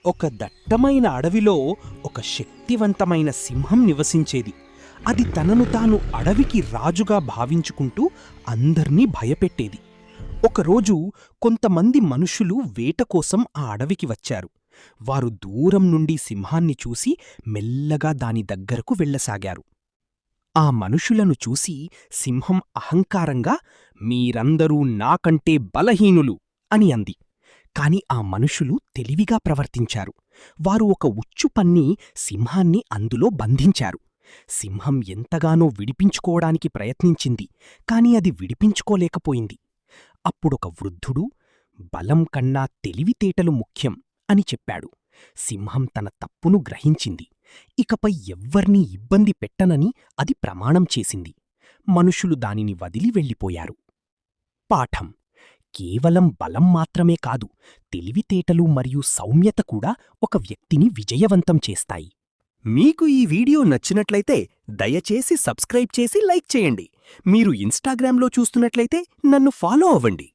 ఒక దట్టమైన అడవిలో ఒక శక్తివంతమైన సింహం నివసించేది. అది తనను తాను అడవికి రాజుగా భావించుకుంటూ అందర్నీ భయపెట్టేది. ఒకరోజు కొంతమంది మనుషులు వేట కోసం ఆ అడవికి వచ్చారు. వారు దూరం నుండి సింహాన్ని చూసి మెల్లగా దాని దగ్గరకు వెళ్ళసాగారు. ఆ మనుషులను చూసి సింహం అహంకారంగా, "మీరందరూ నాకంటే బలహీనులు" అని అంది. కాని ఆ మనుషులు తెలివిగా ప్రవర్తించారు. వారు ఒక ఉచ్చు పన్ని సింహాన్ని అందులో బంధించారు. సింహం ఎంతగానో విడిపించుకోవడానికి ప్రయత్నించింది, కాని అది విడిపించుకోలేకపోయింది. అప్పుడొక వృద్ధుడు, "బలం కన్నా తెలివితేటలు ముఖ్యం" అని చెప్పాడు. సింహం తన తప్పును గ్రహించింది. ఇకపై ఎవ్వర్నీ ఇబ్బంది పెట్టనని అది ప్రమాణం చేసింది. మనుషులు దానిని వదిలి వెళ్ళిపోయారు. పాఠం: కేవలం బలం మాత్రమే కాదు, తెలివితేటలు మరియు సౌమ్యత కూడా ఒక వ్యక్తిని విజయవంతం చేస్తాయి. మీకు ఈ వీడియో నచ్చినట్లయితే దయచేసి సబ్స్క్రైబ్ చేసి లైక్ చేయండి. మీరు ఇన్‌స్టాగ్రామ్‌లో చూస్తున్నట్లయితే నన్ను ఫాలో అవ్వండి.